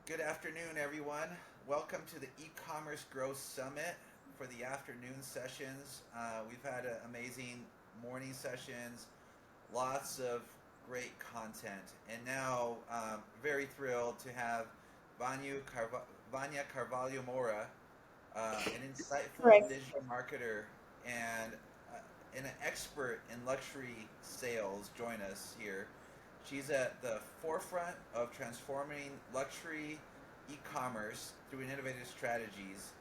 Good afternoon, everyone. Welcome to the e-commerce growth summit for the afternoon sessions. We've had amazing morning sessions, lots of great content, and now very thrilled to have Vania Carvalho Moura, an insightful Correct. digital marketer and an expert in luxury sales, join us here. She's at the forefront of transforming luxury e-commerce through innovative strategies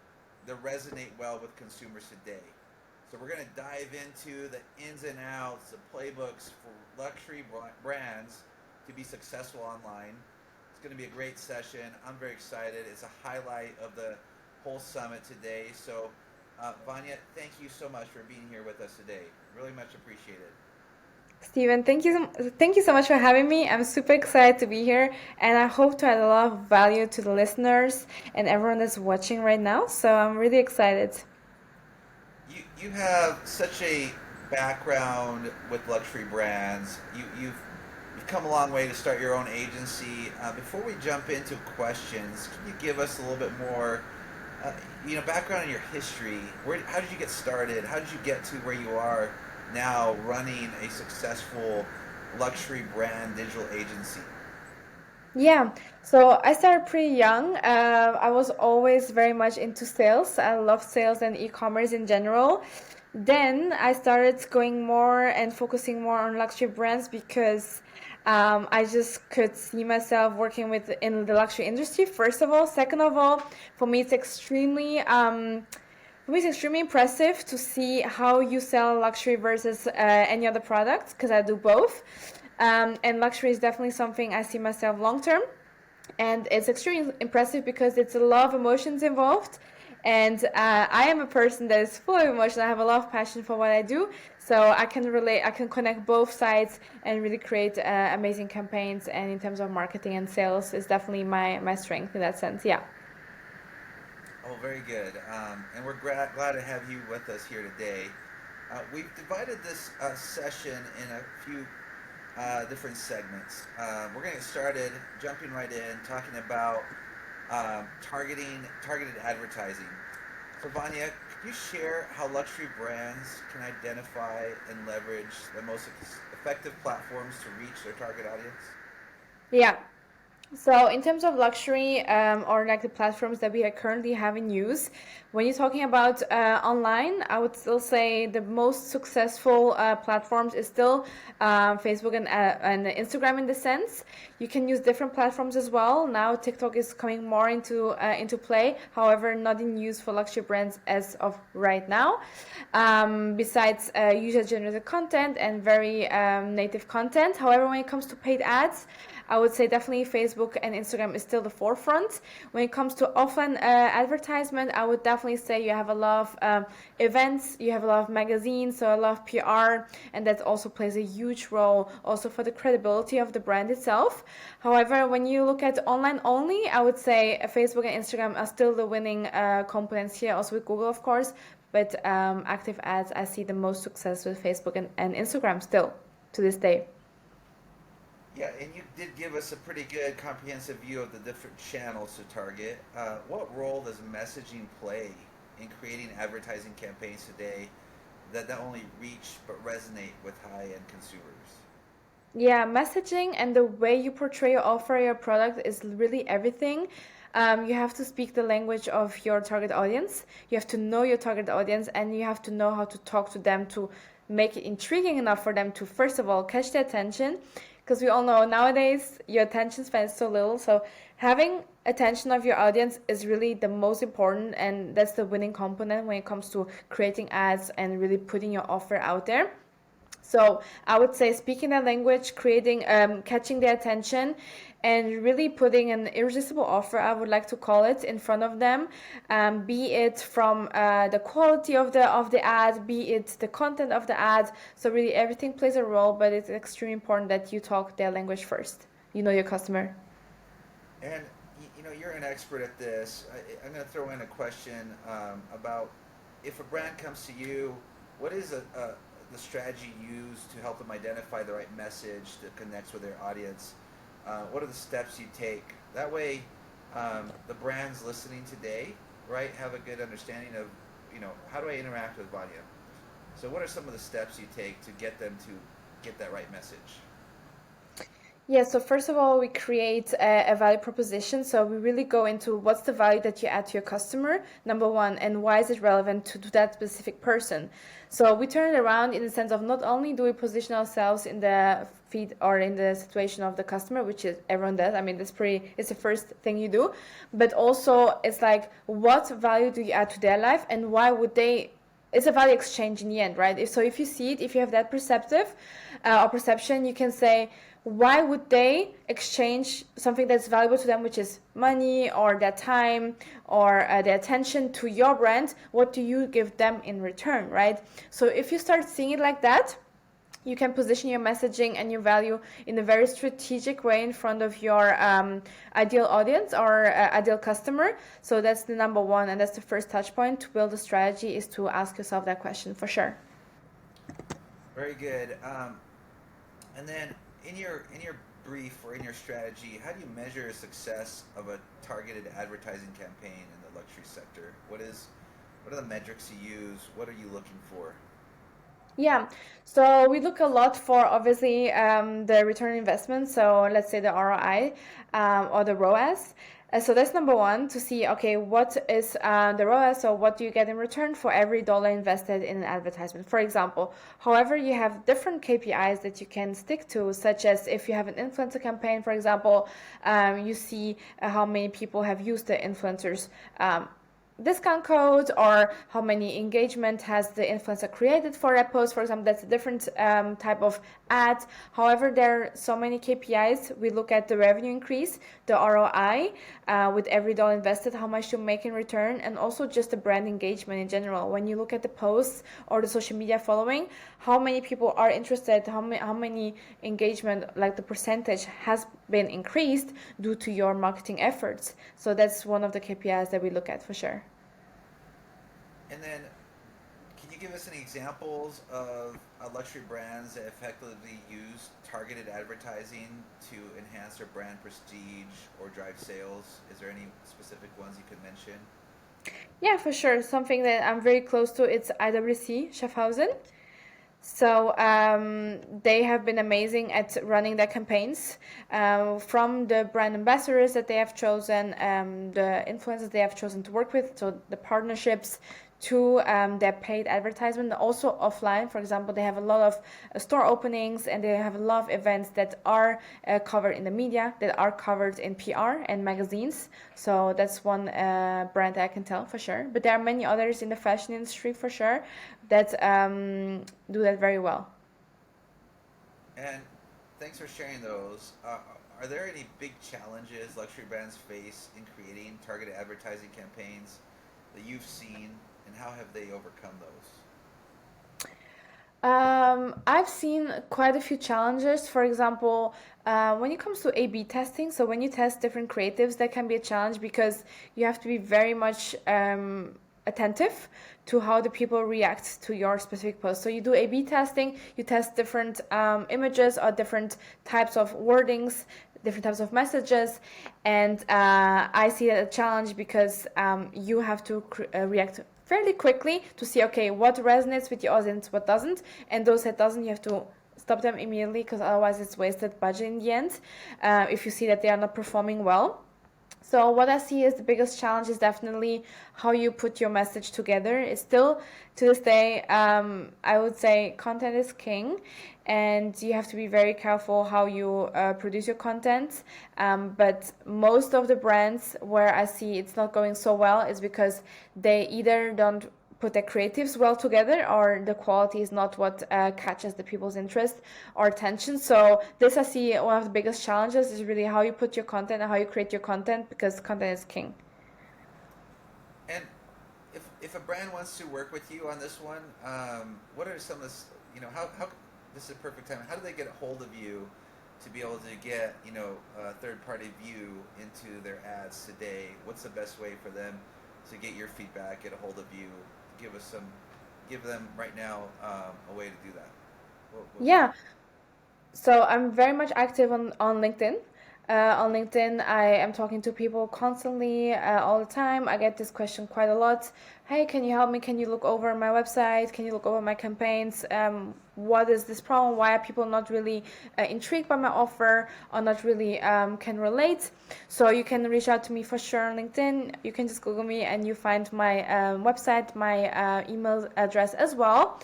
that resonate well with consumers today. So we're going to dive into the ins and outs, the playbooks for luxury brands to be successful online. It's going to be a great session. I'm very excited. It's a highlight of the whole summit today. So, Vanya, thank you so much for being here with us today. Really much appreciated. Steven, thank you so much for having me. I'm super excited to be here, and I hope to add a lot of value to the listeners and everyone that's watching right now. So I'm really excited. You have such a background with luxury brands. You've come a long way to start your own agency. Before we jump into questions, can you give us a little bit more, uh, background in your history? How did you get started? How did you get to where you are now, running a successful luxury brand digital agency? Yeah, so I started pretty young. I was always very much into sales. I love sales and e-commerce in general. Then I started going more and focusing more on luxury brands because I just could see myself working with in the luxury industry. First of all, second of all, for me it's extremely impressive to see how you sell luxury versus any other products because I do both. And luxury is definitely something I see myself long term. And it's extremely impressive because it's a lot of emotions involved. And I am a person that is full of emotion. I have a lot of passion for what I do. So I can relate, I can connect both sides and really create amazing campaigns. And in terms of marketing and sales, is definitely my strength in that sense. Yeah. Oh, very good. And we're glad to have you with us here today. We've divided this session in a few different segments. We're going to get started jumping right in, talking about targeted advertising. So, Vanya, could you share how luxury brands can identify and leverage the most effective platforms to reach their target audience? Yeah. So, in terms of luxury or like the platforms that we are currently have in use, when you're talking about online, I would still say the most successful platforms is still Facebook and Instagram in the sense. You can use different platforms as well. Now, TikTok is coming more into play, however, not in use for luxury brands as of right now. Besides user generated content and very native content. However, when it comes to paid ads, I would say definitely Facebook and Instagram is still the forefront. When it comes to offline advertisement, I would definitely say you have a lot of events, you have a lot of magazines, so a lot of PR, and that also plays a huge role also for the credibility of the brand itself. However, when you look at online only, I would say Facebook and Instagram are still the winning components here, also with Google, of course. But active ads, I see the most success with Facebook and Instagram still to this day. Yeah, and you did give us a pretty good comprehensive view of the different channels to target. What role does messaging play in creating advertising campaigns today that not only reach but resonate with high-end consumers? Yeah, messaging and the way you portray or offer your product is really everything. You have to speak the language of your target audience. You have to know your target audience and you have to know how to talk to them to make it intriguing enough for them to, first of all, catch their attention. Because we all know nowadays your attention span is so little. So having attention of your audience is really the most important, and that's the winning component when it comes to creating ads and really putting your offer out there. So I would say speaking that language, creating, catching their attention, and really putting an irresistible offer, I would like to call it, in front of them. Be it from the quality of the ad, be it the content of the ad. So really everything plays a role, but it's extremely important that you talk their language first. You know your customer. And you're an expert at this. I'm going to throw in a question about if a brand comes to you, what is the strategy you use to help them identify the right message that connects with their audience? What are the steps you take? That way, the brands listening today, right, have a good understanding of, how do I interact with Vania? So what are some of the steps you take to get them to get that right message? Yeah, so first of all, we create a value proposition. So we really go into what's the value that you add to your customer, number one, and why is it relevant to that specific person. So we turn it around in the sense of not only do we position ourselves in the feed or in the situation of the customer, which is everyone does. I mean, it's the first thing you do, but also it's like what value do you add to their life and why would they it's a value exchange in the end, right? If you see it, if you have that or perception, you can say, why would they exchange something that's valuable to them, which is money or their time or their attention to your brand? What do you give them in return, right? So if you start seeing it like that, you can position your messaging and your value in a very strategic way in front of your ideal audience or ideal customer. So that's the number one, and that's the first touch point to build a strategy, is to ask yourself that question for sure. Very good. And then in your brief or in your strategy, how do you measure success of a targeted advertising campaign in the luxury sector? What are the metrics you use? What are you looking for? Yeah, so we look a lot for obviously the return on investment. So let's say the ROI or the ROAS. So that's number one, to see, okay, what is the ROAS, so what do you get in return for every dollar invested in an advertisement, for example. However, you have different KPIs that you can stick to, such as if you have an influencer campaign, for example, you see how many people have used the influencers discount code or how many engagement has the influencer created for that post, for example. That's a different type of ad. However, there are so many KPIs. We look at the revenue increase, the ROI with every dollar invested, how much you make in return, and also just the brand engagement in general. When you look at the posts or the social media following, how many people are interested, how many engagement, like the percentage has been increased due to your marketing efforts. So that's one of the KPIs that we look at for sure. And then, can you give us any examples of luxury brands that effectively use targeted advertising to enhance their brand prestige or drive sales? Is there any specific ones you could mention? Yeah, for sure. Something that I'm very close to, it's IWC Schaffhausen. So they have been amazing at running their campaigns, from the brand ambassadors that they have chosen, the influencers they have chosen to work with, so the partnerships, to their paid advertisement, also offline. For example, they have a lot of store openings and they have a lot of events that are covered in the media, that are covered in PR and magazines. So that's one brand I can tell for sure. But there are many others in the fashion industry for sure that do that very well. And thanks for sharing those. Are there any big challenges luxury brands face in creating targeted advertising campaigns that you've seen, and how have they overcome those? I've seen quite a few challenges. For example, when it comes to A/B testing, so when you test different creatives, that can be a challenge because you have to be very much attentive to how the people react to your specific post. So you do A/B testing, you test different images or different types of wordings, different types of messages, and I see that a challenge because you have to react fairly quickly to see, okay, what resonates with your audience, what doesn't, and those that doesn't, you have to stop them immediately because otherwise it's wasted budget in the end if you see that they are not performing well. So what I see as the biggest challenge is definitely how you put your message together. It's still, to this day, I would say content is king, and you have to be very careful how you produce your content. But most of the brands where I see it's not going so well is because they either don't put the creatives well together or the quality is not what catches the people's interest or attention. So this, I see, one of the biggest challenges is really how you put your content and how you create your content, because content is king. And if a brand wants to work with you on this one, what are some of this? How this is a perfect time. How do they get a hold of you to be able to get a third party view into their ads today? What's the best way for them to get your feedback, get a hold of you? Give them right now a way to do that. What would be? Yeah, so I'm very much active on LinkedIn. On LinkedIn, I am talking to people constantly, all the time. I get this question quite a lot. Hey, can you help me? Can you look over my website? Can you look over my campaigns? What is this problem? Why are people not really intrigued by my offer or not really can relate? So you can reach out to me for sure on LinkedIn. You can just Google me and you find my website, my email address as well.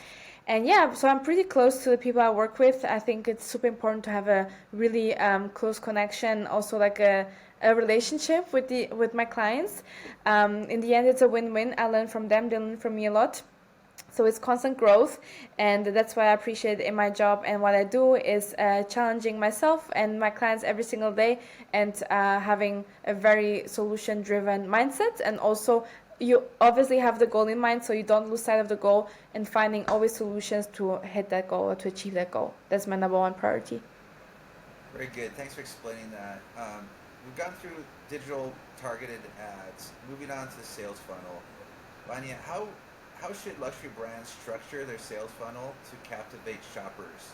And yeah, so I'm pretty close to the people I work with. I think it's super important to have a really close connection, also like a relationship with my clients. In the end, it's a win-win. I learn from them, they learn from me a lot. So it's constant growth, and that's why I appreciate it in my job. And what I do is challenging myself and my clients every single day, and having a very solution-driven mindset, and also you obviously have the goal in mind, so you don't lose sight of the goal, and finding always solutions to hit that goal or to achieve that goal. That's my number one priority. Very good. Thanks for explaining that. We've gone through digital targeted ads. Moving on to the sales funnel. Vania, how should luxury brands structure their sales funnel to captivate shoppers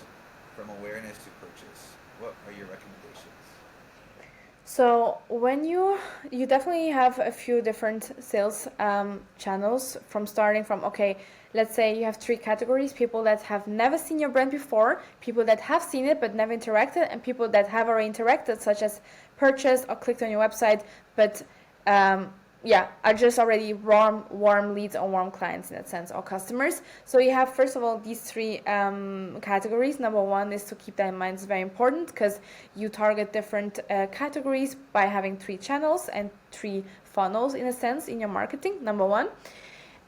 from awareness to purchase? What are your recommendations? So when you definitely have a few different sales channels, from starting from, okay, let's say you have three categories: people that have never seen your brand before, people that have seen it but never interacted, and people that have already interacted, such as purchased or clicked on your website, but yeah, are just already warm leads or warm clients in that sense, or customers. So you have, first of all, these three categories. Number one is to keep that in mind. It's very important because you target different categories by having three channels and three funnels, in a sense, in your marketing. Number one.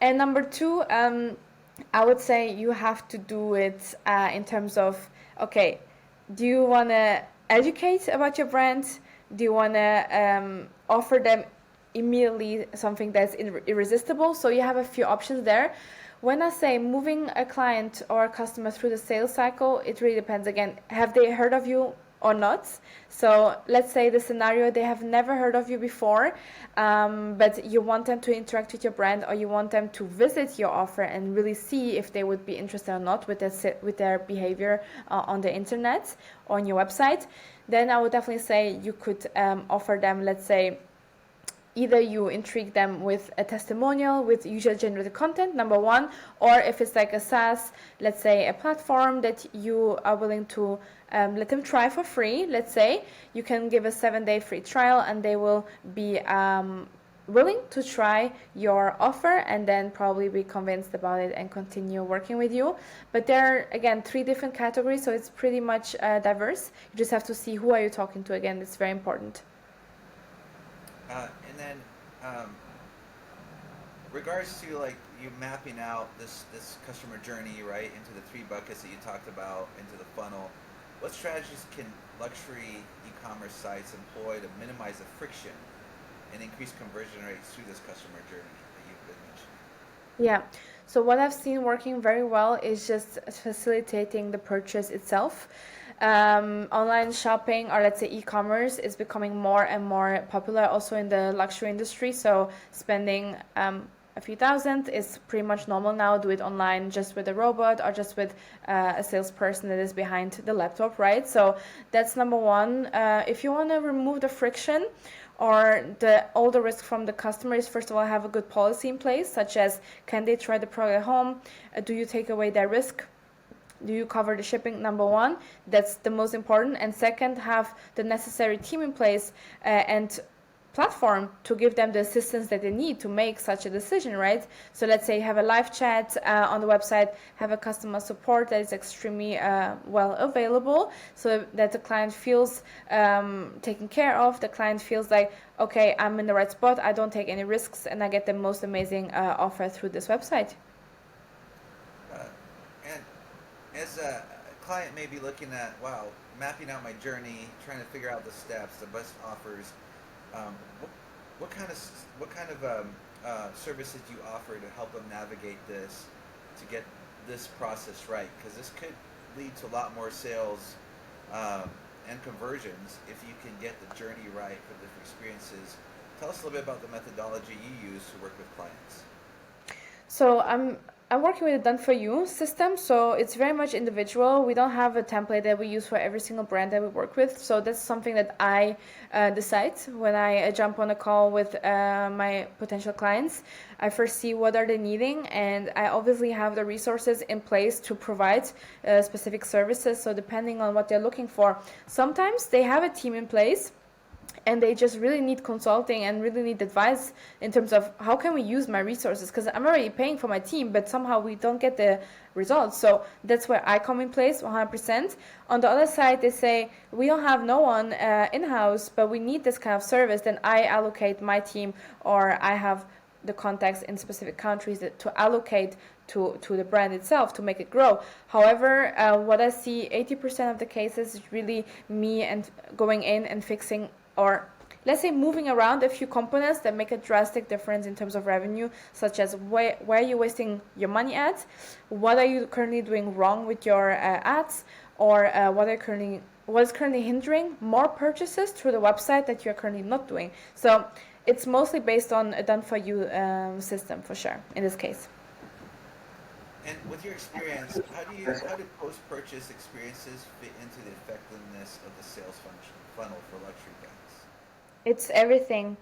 And number two, I would say you have to do it in terms of, okay, do you want to educate about your brand? Do you want to offer them immediately something that's irresistible? So you have a few options there. When I say moving a client or a customer through the sales cycle, it really depends. Again, have they heard of you or not? So let's say the scenario, they have never heard of you before, but you want them to interact with your brand, or you want them to visit your offer and really see if they would be interested or not with their behavior on the internet or on your website. Then I would definitely say you could offer them, let's say, either you intrigue them with a testimonial with user generated content, number one, or if it's like a SaaS, let's say a platform that you are willing to let them try for free, let's say, you can give a 7-day free trial, and they will be willing to try your offer and then probably be convinced about it and continue working with you. But there are, again, three different categories, so it's pretty much diverse. You just have to see who are you talking to. Again, it's very important. And then, regards to like you mapping out this customer journey, right, into the three buckets that you talked about, into the funnel, what strategies can luxury e-commerce sites employ to minimize the friction and increase conversion rates through this customer journey that you've been mentioning? Yeah. So what I've seen working very well is just facilitating the purchase itself. Online shopping, or let's say e-commerce, is becoming more and more popular also in the luxury industry. So spending a few thousand is pretty much normal now. Do it online just with a robot or just with a salesperson that is behind the laptop, right? So that's number one. If you want to remove the friction or all the risk from the customers, first of all, have a good policy in place, such as, can they try the product at home? Do you take away their risk? Do you cover the shipping? Number one, that's the most important. And second, have the necessary team in place and platform to give them the assistance that they need to make such a decision, right? So let's say you have a live chat on the website, have a customer support that is extremely well available, so that the client feels taken care of. The client feels like, okay, I'm in the right spot, I don't take any risks, and I get the most amazing offer through this website. And as a client may be looking at, wow, mapping out my journey, trying to figure out the steps, the best offers. Um, what kind of services do you offer to help them navigate this, to get this process right? Because this could lead to a lot more sales and conversions if you can get the journey right for different experiences. Tell us a little bit about the methodology you use to work with clients. So I'm working with a done-for-you system, so it's very much individual. We don't have a template that we use for every single brand that we work with, so that's something that I decide when I jump on a call with my potential clients. I first see what are they needing, and I obviously have the resources in place to provide specific services, so depending on what they're looking for. Sometimes they have a team in place, and they just really need consulting and really need advice in terms of how can we use my resources, because I'm already paying for my team, but somehow we don't get the results. So that's where I come in place 100%. On the other side, they say we don't have no one in-house, but we need this kind of service. Then I allocate my team, or I have the contacts in specific countries to allocate to the brand itself to make it grow. However, what I see 80% of the cases is really me and going in and fixing, or let's say moving around a few components that make a drastic difference in terms of revenue, such as where are you wasting your money at, what are you currently doing wrong with your ads, or what is currently hindering more purchases through the website that you're currently not doing. So it's mostly based on a done-for-you system, for sure, in this case. And with your experience, how do post-purchase experiences fit into the effectiveness of the sales funnel for luxury brands? It's everything.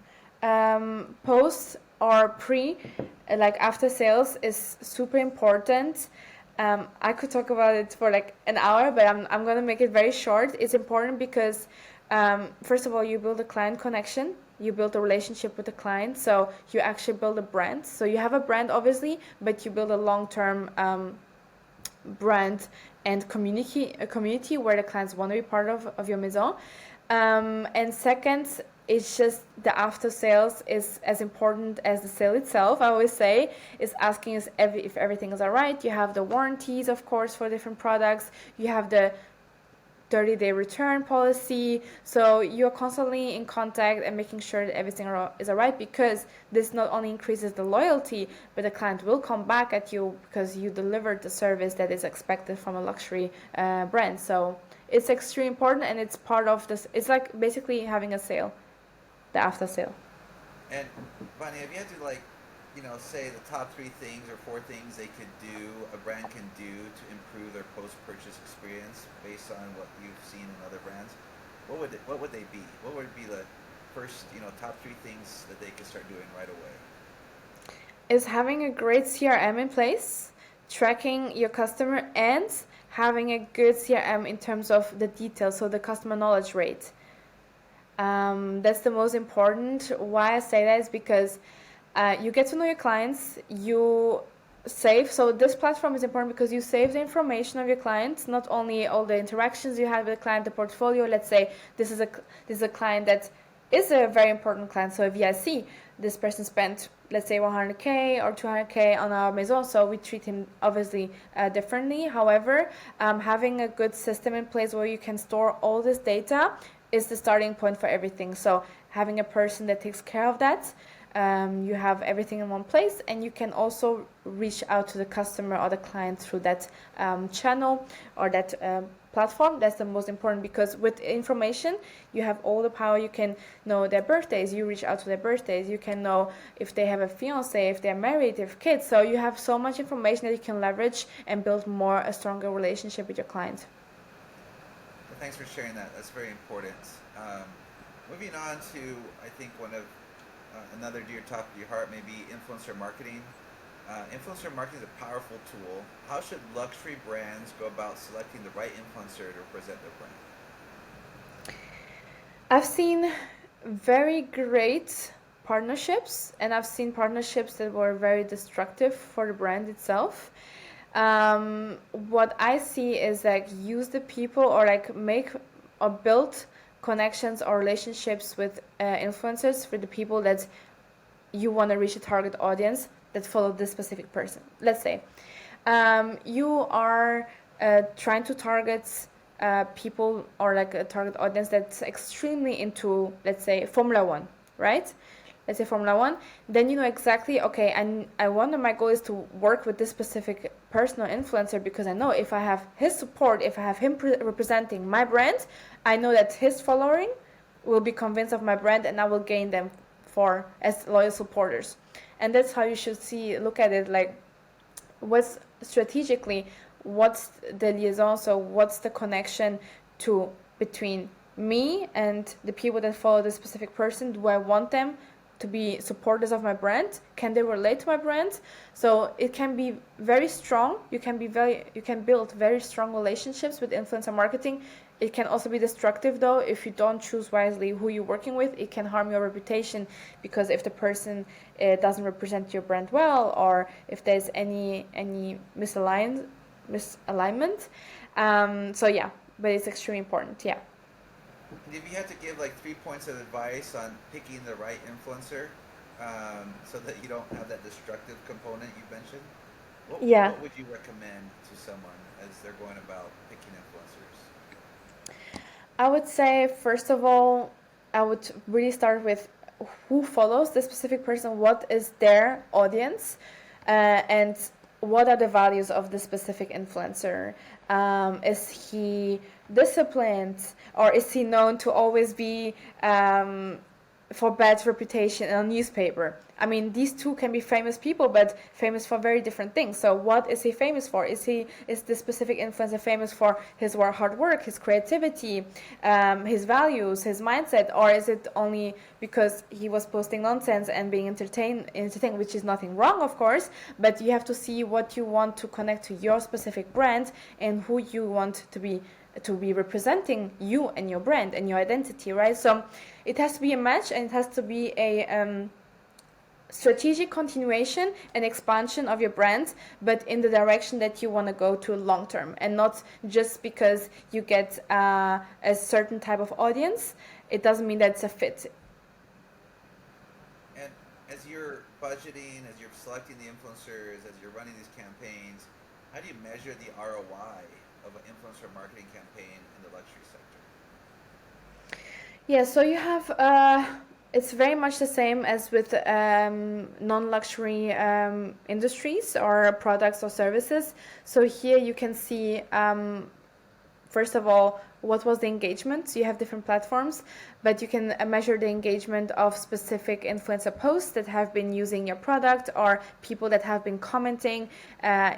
Post or pre, like after sales, is super important. I could talk about it for like an hour, but I'm gonna make it very short. It's important because first of all, you build a client connection. You build a relationship with the client, so you actually build a brand. So you have a brand, obviously, but you build a long-term brand and a community where the clients want to be part of your maison. And second, it's just the after sales is as important as the sale itself. I always say is asking if everything is all right. You have the warranties, of course, for different products. You have the 30-day return policy, so you're constantly in contact and making sure that everything is all right, because this not only increases the loyalty, but the client will come back at you because you delivered the service that is expected from a luxury brand. So it's extremely important, and it's part of this. It's like basically having a sale, the after sale. And Vania, if you had to say the top 3 things or 4 things a brand can do to improve their post-purchase experience based on what you've seen in other brands, what would they be? What would be the first, top 3 things that they could start doing right away? Is having a great CRM in place, tracking your customer, and having a good CRM in terms of the details, so the customer knowledge rate. That's the most important. Why I say that is because you get to know your clients, you save. So this platform is important because you save the information of your clients, not only all the interactions you had with the client, the portfolio. Let's say this is a client that is a very important client. So if I see this person spent, let's say 100K or 200K on our maison, so we treat him obviously differently. However, having a good system in place where you can store all this data is the starting point for everything. So having a person that takes care of that, you have everything in one place, and you can also reach out to the customer or the client through that channel or that platform. That's the most important, because with information you have all the power. You can know their birthdays, you reach out to their birthdays, you can know if they have a fiance, if they're married, if they have kids. So you have so much information that you can leverage and build a stronger relationship with your client. Well, thanks for sharing that. That's very important. Moving on to, I think, one of another dear top of your heart, maybe influencer marketing. Influencer marketing is a powerful tool. How should luxury brands go about selecting the right influencer to represent their brand? I've seen very great partnerships, and I've seen partnerships that were very destructive for the brand itself. What I see is like use the people, or like make or build connections or relationships with influencers, with the people that you want to reach a target audience that follow this specific person. Let's say you are trying to target people, or like a target audience that's extremely into, let's say, Formula One, right? Let's say Formula One, then you know exactly, okay, my goal is to work with this specific person or influencer, because I know if I have his support, if I have him representing my brand, I know that his following will be convinced of my brand, and I will gain them as loyal supporters. And that's how you should look at it. Like, what's strategically, what's the liaison, so what's the connection to between me and the people that follow this specific person. Do I want them to be supporters of my brand? Can they relate to my brand? So it can be very strong. You can build very strong relationships with influencer marketing. It can also be destructive though if you don't choose wisely who you're working with. It can harm your reputation, because if the person doesn't represent your brand well, or if there's any misalignment. So yeah, but it's extremely important. Yeah. And if you had to give like 3 points of advice on picking the right influencer, so that you don't have that destructive component you mentioned, Yeah. what would you recommend to someone as they're going about picking influencers? I would say, first of all, I would really start with who follows the specific person, what is their audience, and what are the values of the specific influencer. Is he disciplined, or is he known to always be for bad reputation in a newspaper? I mean, these two can be famous people, but famous for very different things. So, what is he famous for? Is this specific influencer famous for his hard work, his creativity, his values, his mindset, or is it only because he was posting nonsense and being entertained, which is nothing wrong, of course, but you have to see what you want to connect to your specific brand and who you want to be representing you and your brand and your identity, right? So it has to be a match, and it has to be a strategic continuation and expansion of your brand, but in the direction that you want to go to long term, and not just because you get a certain type of audience. It doesn't mean that it's a fit. And as you're budgeting, as you're selecting the influencers, as you're running these campaigns, how do you measure the ROI of an influencer marketing campaign in the luxury sector? Yeah, so you have it's very much the same as with non-luxury industries or products or services. So here you can see, first of all, what was the engagement. So you have different platforms, but you can measure the engagement of specific influencer posts that have been using your product, or people that have been commenting.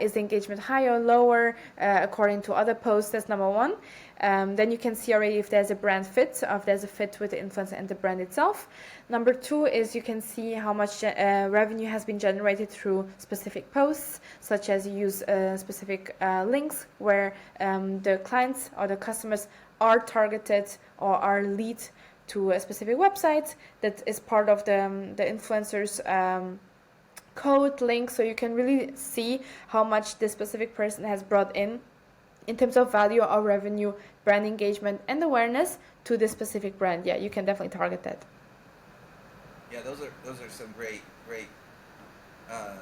Is the engagement higher or lower according to other posts? That's number one. Then you can see already if there's a brand fit, or if there's a fit with the influencer and the brand itself. Number two is you can see how much revenue has been generated through specific posts, such as you use specific links where the clients or the customers are targeted or are lead to a specific website that is part of the influencer's code link. So you can really see how much this specific person has brought in terms of value or revenue, brand engagement, and awareness to this specific brand. Yeah, you can definitely target that. Yeah, those are some great um,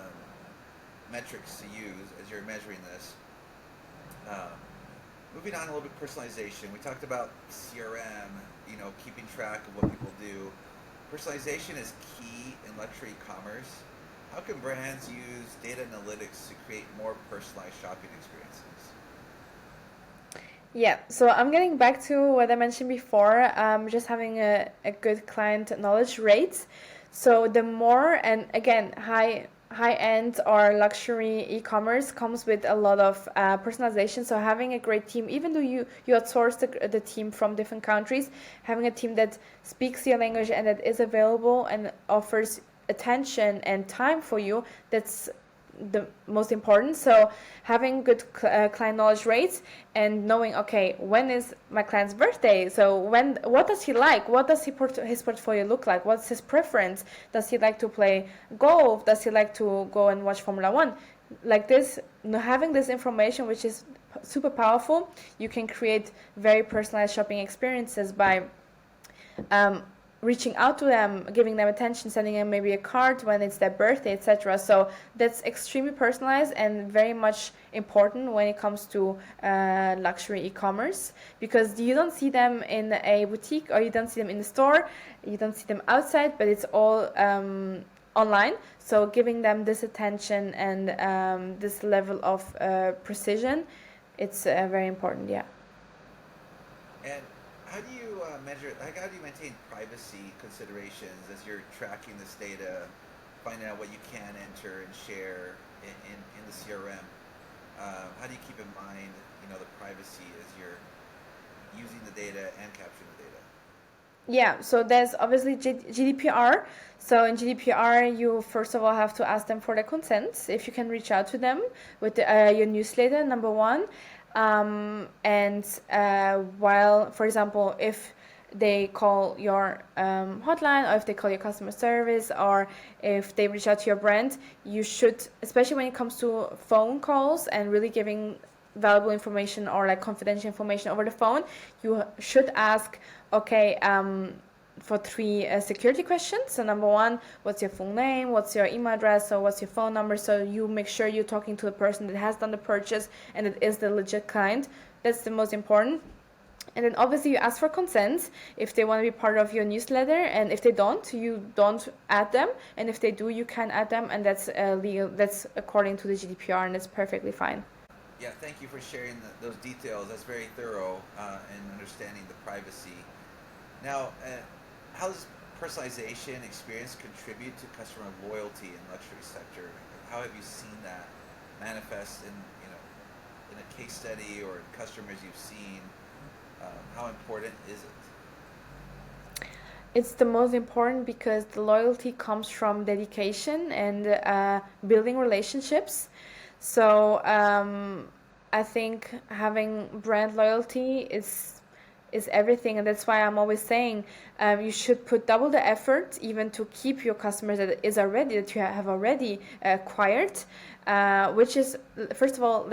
metrics to use as you're measuring this. Um, Moving on a little bit, personalization. We talked about CRM, keeping track of what people do. Personalization is key in luxury commerce. How can brands use data analytics to create more personalized shopping experiences? Yeah, so I'm getting back to what I mentioned before, just having a good client knowledge rate. So the more, and again, high end or luxury e-commerce comes with a lot of personalization. So having a great team, even though you outsource the team from different countries, having a team that speaks your language and that is available and offers attention and time for you, that's the most important. So having good client knowledge rates and knowing, okay, when is my client's birthday, so what does he like, what does his portfolio look like, what's his preference, does he like to play golf, does he like to go and watch Formula 1, like this. Having this information, which is super powerful, you can create very personalized shopping experiences by reaching out to them, giving them attention, sending them maybe a card when it's their birthday, etc. So that's extremely personalized and very much important when it comes to luxury e-commerce, because you don't see them in a boutique, or you don't see them in the store, you don't see them outside, but it's all online. So giving them this attention and this level of precision, it's very important. Yeah. And how do you measure? How do you maintain privacy considerations as you're tracking this data, finding out what you can enter and share? in the CRM? How do you keep in mind, the privacy as you're using the data and capturing the data? Yeah, so there's obviously GDPR. So in GDPR, you first of all have to ask them for their consent if you can reach out to them with your newsletter, number one. While, for example, if they call your hotline, or if they call your customer service, or if they reach out to your brand, you should, especially when it comes to phone calls and really giving valuable information or like confidential information over the phone, you should ask, okay, for three security questions. So number one, what's your full name, what's your email address, so what's your phone number, so you make sure you're talking to the person that has done the purchase and that is the legit client. That's the most important. And then obviously you ask for consent if they want to be part of your newsletter, and if they don't, you don't add them, and if they do, you can add them, and that's legal. That's according to the GDPR, and it's perfectly fine. Yeah, thank you for sharing those details. That's very thorough in understanding the privacy. Now, how does personalization experience contribute to customer loyalty in luxury sector? How have you seen that manifest in a case study or in customers you've seen? How important is it? It's the most important because the loyalty comes from dedication and building relationships. So I think having brand loyalty is everything, and that's why I'm always saying you should put double the effort even to keep your customers that you have already acquired, which is first of all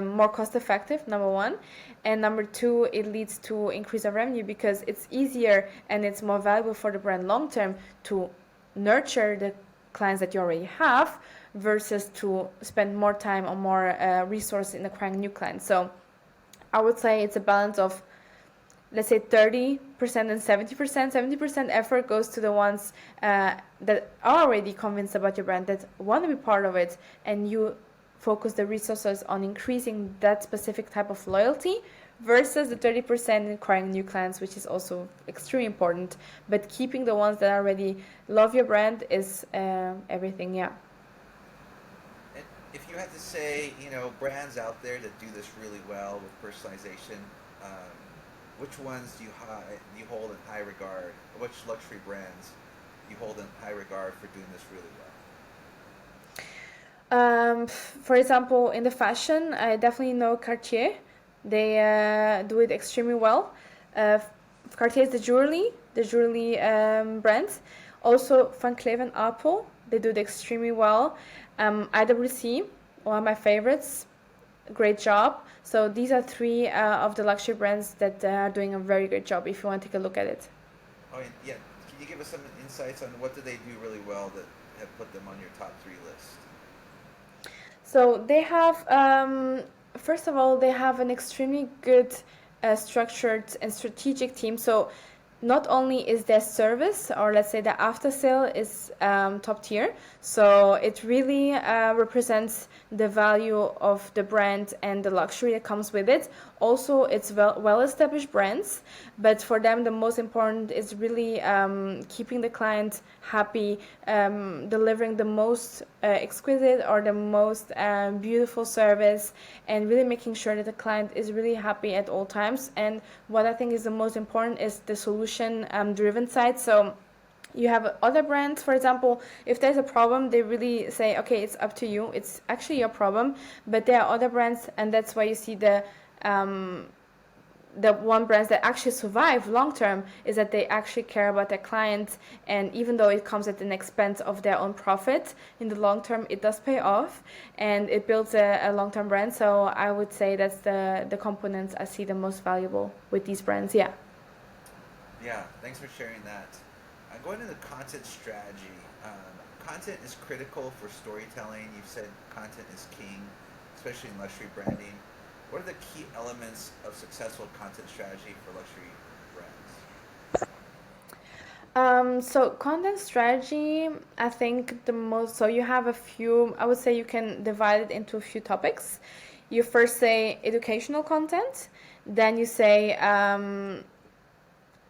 more cost effective, number one, and number two, it leads to increase of revenue because it's easier and it's more valuable for the brand long term to nurture the clients that you already have versus to spend more time or more resources in acquiring new clients. So I would say it's a balance of, let's say, 30% and 70%. 70% effort goes to the ones that are already convinced about your brand, that want to be part of it, and you focus the resources on increasing that specific type of loyalty, versus the 30% in acquiring new clients, which is also extremely important. But keeping the ones that already love your brand is everything, yeah. And if you had to say, brands out there that do this really well with personalization, which ones do you hold in high regard? Which luxury brands do you hold in high regard for doing this really well? For example, in the fashion, I definitely know Cartier. They do it extremely well. Cartier is the jewelry brand. Also, Van Cleef and Arpels, they do it extremely well. IWC, one of my favorites, great job. So these are three of the luxury brands that are doing a very good job if you want to take a look at it. Oh, yeah. Can you give us some insights on what do they do really well that have put them on your top three list? So they have, first of all, they have an extremely good, structured and strategic team. So not only is their service, or let's say the after sale, is top tier, so it really represents the value of the brand and the luxury that comes with it. Also, it's well established brands, but for them the most important is really keeping the client happy, delivering the most exquisite or the most beautiful service, and really making sure that the client is really happy at all times. And what I think is the most important is the solution driven side. So you have other brands, for example, if there's a problem, they really say, okay, it's up to you, it's actually your problem. But there are other brands, and that's why you see the one brands that actually survive long term is that they actually care about their clients, and even though it comes at an expense of their own profit, in the long term it does pay off, and it builds a long term brand. So I would say that's the components I see the most valuable with these brands. Yeah. Yeah, thanks for sharing that. Going into content strategy, content is critical for storytelling. You've said content is king, especially in luxury branding. What are the key elements of successful content strategy for luxury brands? So content strategy, I think the most, so you have a few, I would say you can divide it into a few topics. You first say educational content, then you say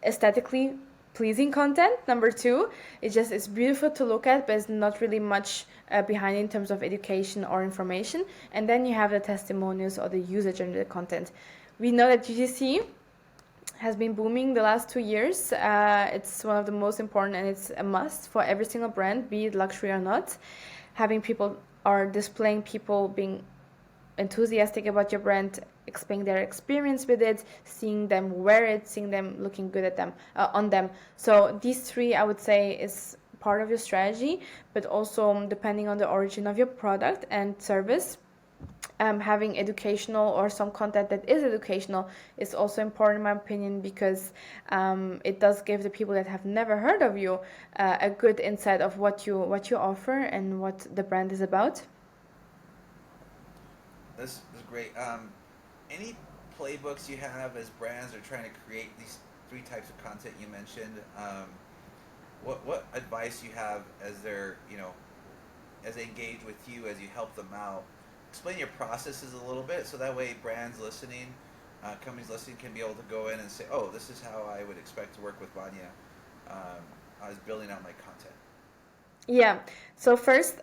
aesthetically pleasing content. Number two, it's beautiful to look at, but it's not really much behind in terms of education or information. And then you have the testimonials or the user-generated content. We know that UGC has been booming the last 2 years. It's one of the most important, and it's a must for every single brand, be it luxury or not. Having people or displaying people being enthusiastic about your brand, explaining their experience with it, seeing them wear it, seeing them looking good at them on them. So these three, I would say, is part of your strategy, but also depending on the origin of your product and service. Having educational or some content that is educational is also important in my opinion, because it does give the people that have never heard of you a good insight of what you offer and what the brand is about. This is great. Any playbooks you have as brands are trying to create these three types of content you mentioned? What advice you have as they're, as they engage with you, as you help them out? Explain your processes a little bit, so that way brands listening, companies listening, can be able to go in and say, oh, this is how I would expect to work with Vania as building out my content. Yeah. So first,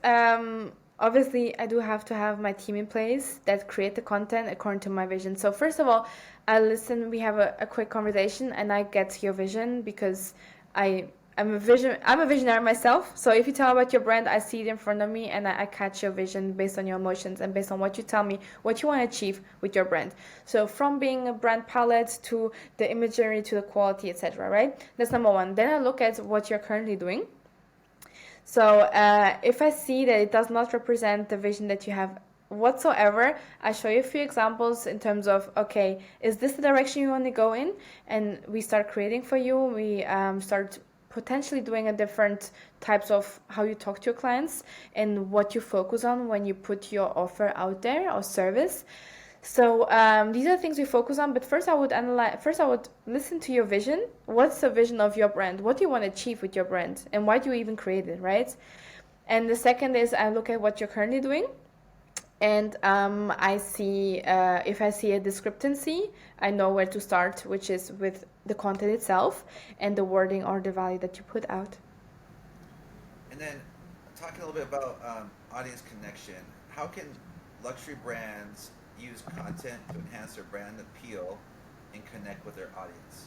obviously, I do have to have my team in place that create the content according to my vision. So first of all, I listen. We have a quick conversation, and I get your vision, because I'm a visionary myself. So if you tell about your brand, I see it in front of me, and I catch your vision based on your emotions and based on what you tell me, what you want to achieve with your brand. So from being a brand palette to the imagery to the quality, etc. Right? That's number one. Then I look at what you're currently doing. So if I see that it does not represent the vision that you have whatsoever, I show you a few examples in terms of, okay, is this the direction you want to go in? And we start creating for you. We start potentially doing a different types of how you talk to your clients and what you focus on when you put your offer out there or service. So these are things we focus on, but first I would listen to your vision. What's the vision of your brand? What do you want to achieve with your brand? And why do you even create it, right? And the second is I look at what you're currently doing, and I see if I see a discrepancy, I know where to start, which is with the content itself and the wording or the value that you put out. And then talking a little bit about audience connection, how can luxury brands use content to enhance their brand appeal and connect with their audience?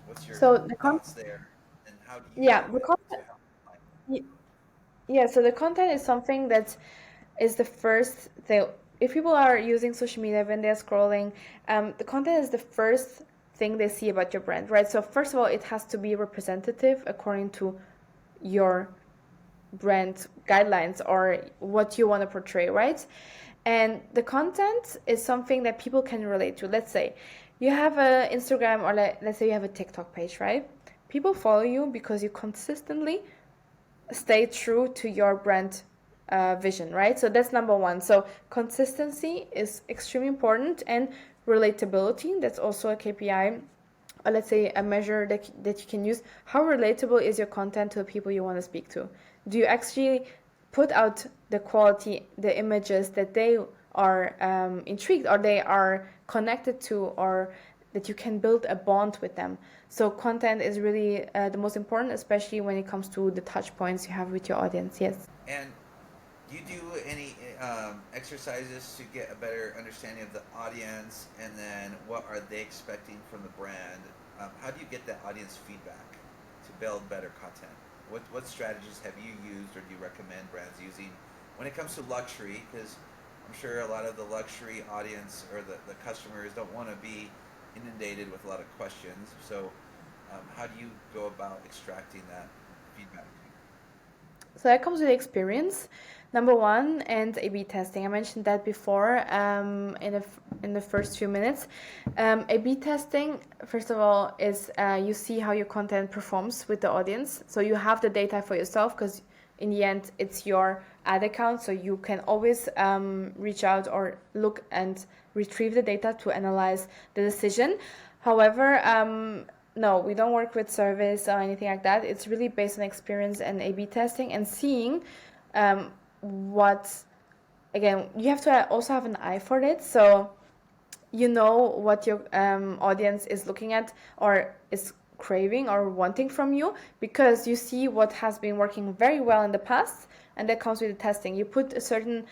What's your So the thoughts there, and how do you yeah, do the it to content, help them? yeah. So the content is something that is the first thing. If people are using social media when they're scrolling, the content is the first thing they see about your brand, right? So first of all, it has to be representative according to your brand guidelines or what you want to portray, right? And the content is something that people can relate to. Let's say you have a Instagram, or let's say you have a TikTok page, right? People follow you because you consistently stay true to your brand vision, right? So that's number one. So consistency is extremely important, and relatability, that's also a KPI, or let's say a measure that you can use. How relatable is your content to the people you want to speak to? Do you actually put out the quality, the images that they are intrigued or they are connected to, or that you can build a bond with them? So content is really the most important, especially when it comes to the touch points you have with your audience. Yes. And do you do any exercises to get a better understanding of the audience, and then what are they expecting from the brand? How do you get that audience feedback to build better content? What strategies have you used, or do you recommend brands using when it comes to luxury? Because I'm sure a lot of the luxury audience or the customers don't want to be inundated with a lot of questions. So how do you go about extracting that feedback? So that comes with experience, number one, and A/B testing. I mentioned that before in the first few minutes. A/B testing, first of all, is you see how your content performs with the audience. So you have the data for yourself, because in the end, it's your ad account. So you can always reach out or look and retrieve the data to analyze the decision. However, no, we don't work with surveys or anything like that. It's really based on experience and A/B testing and seeing what, again, you have to also have an eye for it. So you know what your audience is looking at or is craving or wanting from you, because you see what has been working very well in the past, and that comes with the testing. You put a certain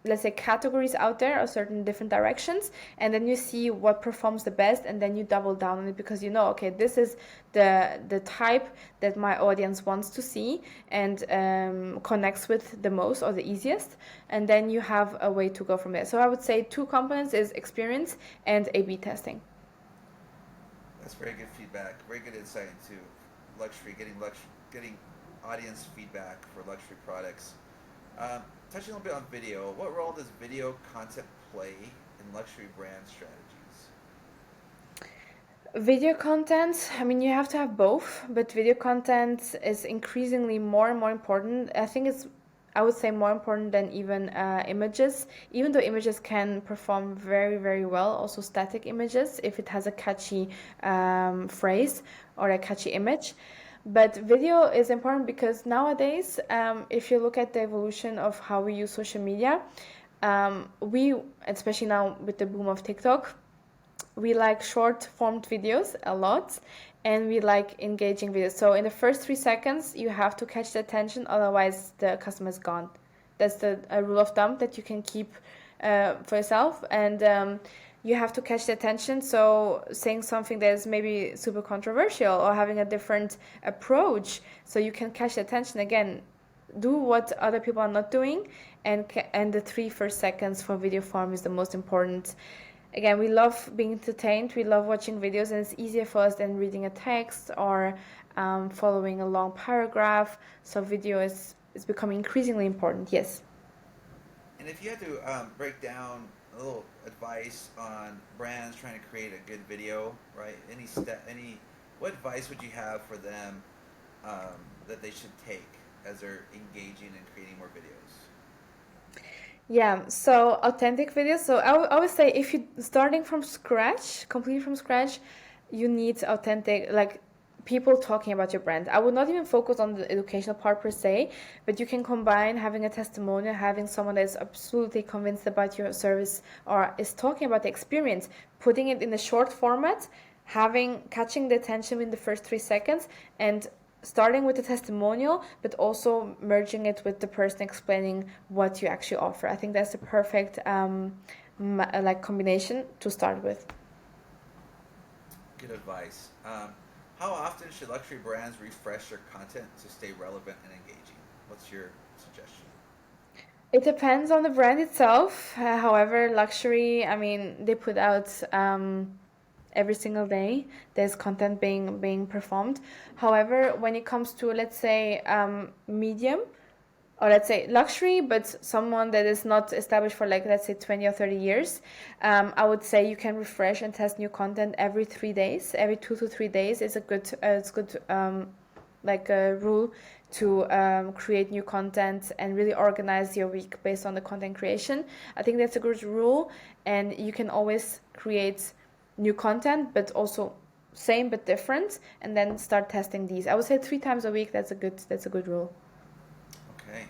let's say categories out there or certain different directions, and then you see what performs the best, and then you double down on it, because you know, okay, this is the type that my audience wants to see and connects with the most or the easiest, and then you have a way to go from there. So I would say 2 components is experience and A/B testing. That's very good feedback. Very good insight into luxury, getting audience feedback for luxury products. Touching a little bit on video, what role does video content play in luxury brand strategies? Video content, I mean, you have to have both, but video content is increasingly more and more important. I think I would say more important than even images, even though images can perform very, very well, also static images, if it has a catchy phrase or a catchy image. But video is important because nowadays, if you look at the evolution of how we use social media, we, especially now with the boom of TikTok, we like short formed videos a lot, and we like engaging videos. So in the first 3 seconds, you have to catch the attention, otherwise the customer is gone. That's a rule of thumb that you can keep for yourself, and you have to catch the attention. So saying something that is maybe super controversial or having a different approach, so you can catch the attention. Again, do what other people are not doing, and the 3 first seconds for video form is the most important. Again, we love being entertained, we love watching videos, and it's easier for us than reading a text or following a long paragraph. So video is becoming increasingly important, yes. And if you had to break down a little advice on brands trying to create a good video, right? What advice would you have for them that they should take as they're engaging and creating more videos? Yeah, so authentic videos. So I would say if you're starting from scratch, completely from scratch, you need authentic, like people talking about your brand. I would not even focus on the educational part per se, but you can combine having a testimonial, having someone that is absolutely convinced about your service or is talking about the experience, putting it in a short format, catching the attention in the first 3 seconds, and starting with the testimonial, but also merging it with the person explaining what you actually offer. I think that's the perfect like combination to start with. Good advice. How often should luxury brands refresh their content to stay relevant and engaging? What's your suggestion? It depends on the brand itself. However, luxury, I mean, they put out every single day there's content being performed. However, when it comes to, let's say, medium, or let's say luxury, but someone that is not established for, like, let's say 20 or 30 years, I would say you can refresh and test new content every 3 days. Every 2 to 3 days is a good like a rule to create new content and really organize your week based on the content creation. I think that's a good rule, and you can always create new content, but also same but different, and then start testing these. I would say 3 times a week. That's a good rule. Okay.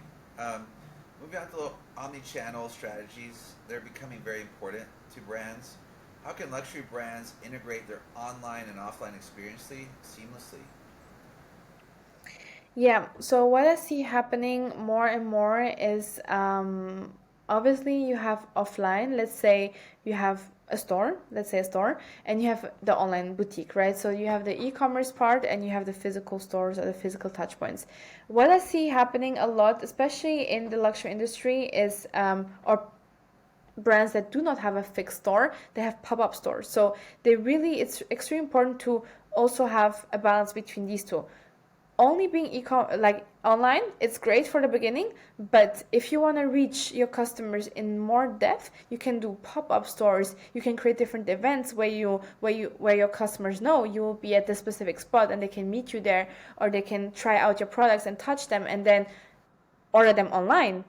Moving on to omni-channel strategies, they're becoming very important to brands. How can luxury brands integrate their online and offline experience seamlessly? Yeah, so what I see happening more and more is obviously you have offline, let's say you have a store, and you have the online boutique, right? So you have the e-commerce part and you have the physical stores or the physical touch points. What I see happening a lot, especially in the luxury industry, is or brands that do not have a fixed store, they have pop-up stores. So it's extremely important to also have a balance between these two. Only being like online, it's great for the beginning, but if you want to reach your customers in more depth, you can do pop-up stores. You can create different events where your customers know you will be at this specific spot and they can meet you there, or they can try out your products and touch them and then order them online.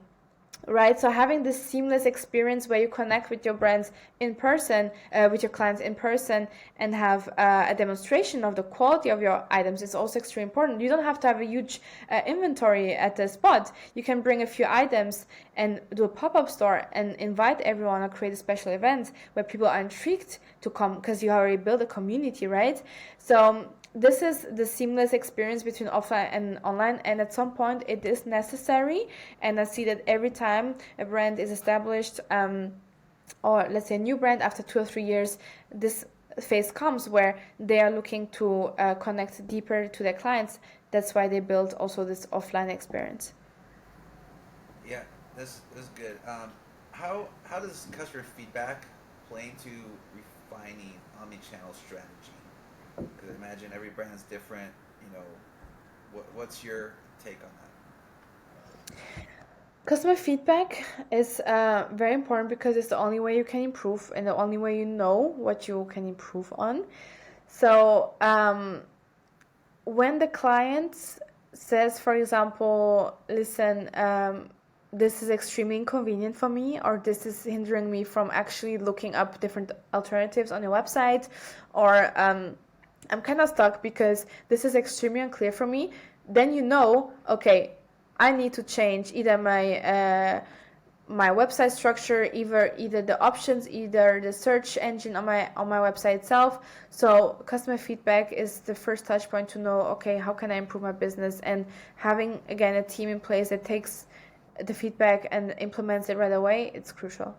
right? So having this seamless experience where you connect with your brands in person, with your clients in person, and have a demonstration of the quality of your items is also extremely important. You don't have to have a huge inventory at the spot. You can bring a few items and do a pop-up store and invite everyone or create a special event where people are intrigued to come because you already built a community, right? So this is the seamless experience between offline and online, and at some point it is necessary. And I see that every time a brand is established, or let's say a new brand after 2 or 3 years, this phase comes where they are looking to connect deeper to their clients. That's why they build also this offline experience. Yeah, this is good. How does customer feedback play into refining omni-channel strategy? Because I imagine every brand's different. You know, what's your take on Customer feedback is very important because it's the only way you can improve and the only way you know what you can improve on. So when the client says, for example, listen, this is extremely inconvenient for me, or this is hindering me from actually looking up different alternatives on your website, or I'm kind of stuck because this is extremely unclear for me, then you know, okay, I need to change either my website structure, either the options, either the search engine on my website itself. So customer feedback is the first touch point to know, okay, how can I improve my business? And having again a team in place that takes the feedback and implements it right away, it's crucial.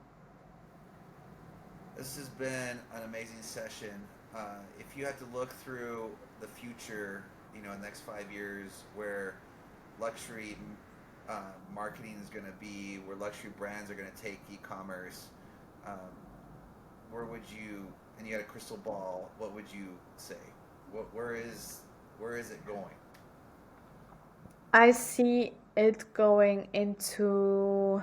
that? This has been an amazing session. If you had to look through the future, next 5 years, where luxury marketing is going to be, where luxury brands are going to take e-commerce, um, where would you? And you had a crystal ball. What would you say? Where is it going? I see it going into,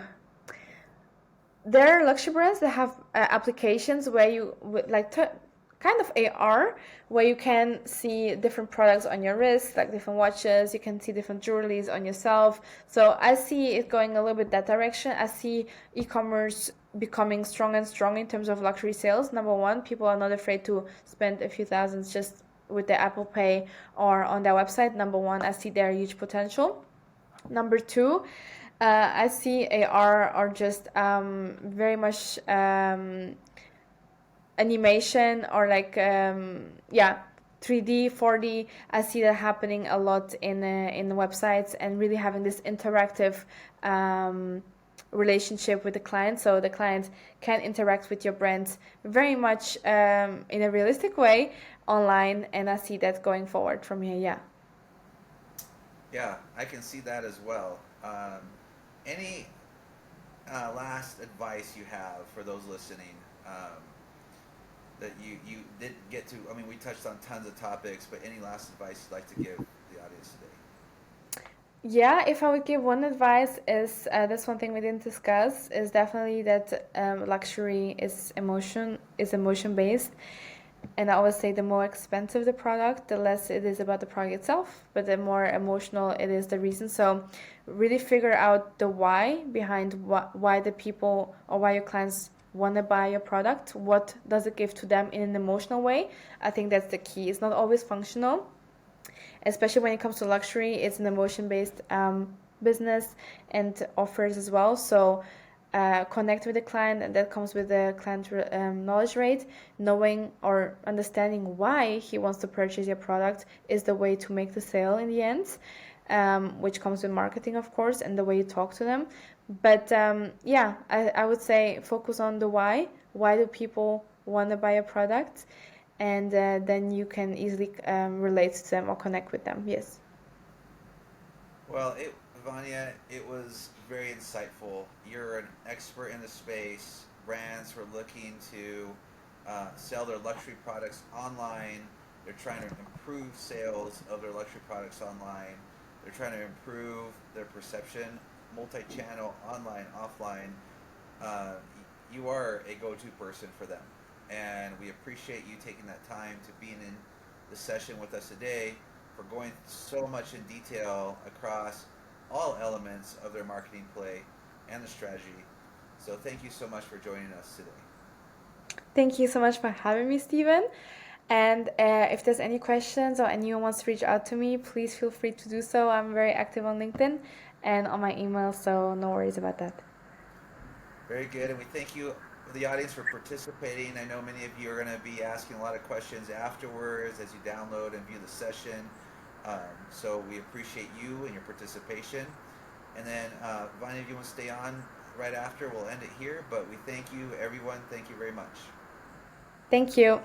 there are luxury brands that have applications where you like kind of AR, where you can see different products on your wrist, like different watches. You can see different jewelries on yourself. So I see it going a little bit that direction. I see e-commerce becoming strong and strong in terms of luxury sales. Number one, people are not afraid to spend a few thousands just with their Apple Pay or on their website. Number one, I see there huge potential. Number two, I see AR or just very much animation or like yeah, 3D, 4D. I see that happening a lot in the websites, and really having this interactive relationship with the client, so the client can interact with your brand very much in a realistic way online. And I see that going forward from here. Yeah. Yeah, I can see that as well. Any last advice you have for those listening, that you didn't get to? I mean, we touched on tons of topics, but any last advice you'd like to give the audience today? Yeah, if I would give one advice, is that's one thing we didn't discuss, is definitely that luxury is emotion based. And I always say the more expensive the product, the less it is about the product itself, but the more emotional it is the reason. So really figure out the why behind why the people or why your clients want to buy your product. What does it give to them in an emotional way? I think that's the key. It's not always functional, especially when it comes to luxury. It's an emotion based business and offers as well. So connect with the client, and that comes with the client knowledge rate. Knowing or understanding why he wants to purchase your product is the way to make the sale in the end, which comes with marketing, of course, and the way you talk to them. But yeah, I would say focus on the why. Why do people want to buy a product? And then you can easily relate to them or connect with them. Yes. Well, Vanya, it was very insightful. You're an expert in the space. Brands were looking to sell their luxury products online. They're trying to improve sales of their luxury products online. They're trying to improve their perception, multi-channel, online, offline. Uh, you are a go-to person for them, and we appreciate you taking that time to being in the session with us today, for going so much in detail across all elements of their marketing play. and the strategy. So thank you so much for joining us today. Thank you so much for having me, Steven. And if there's any questions or anyone wants to reach out to me, please feel free to do so. I'm very active on LinkedIn and on my email, so no worries about that. Very good, and we thank you, the audience, for participating. I know many of you are going to be asking a lot of questions afterwards as you download and view the session. So we appreciate you and your participation. And then, Vanya, if you want to stay on right after, we'll end it here. But we thank you, everyone. Thank you very much. Thank you.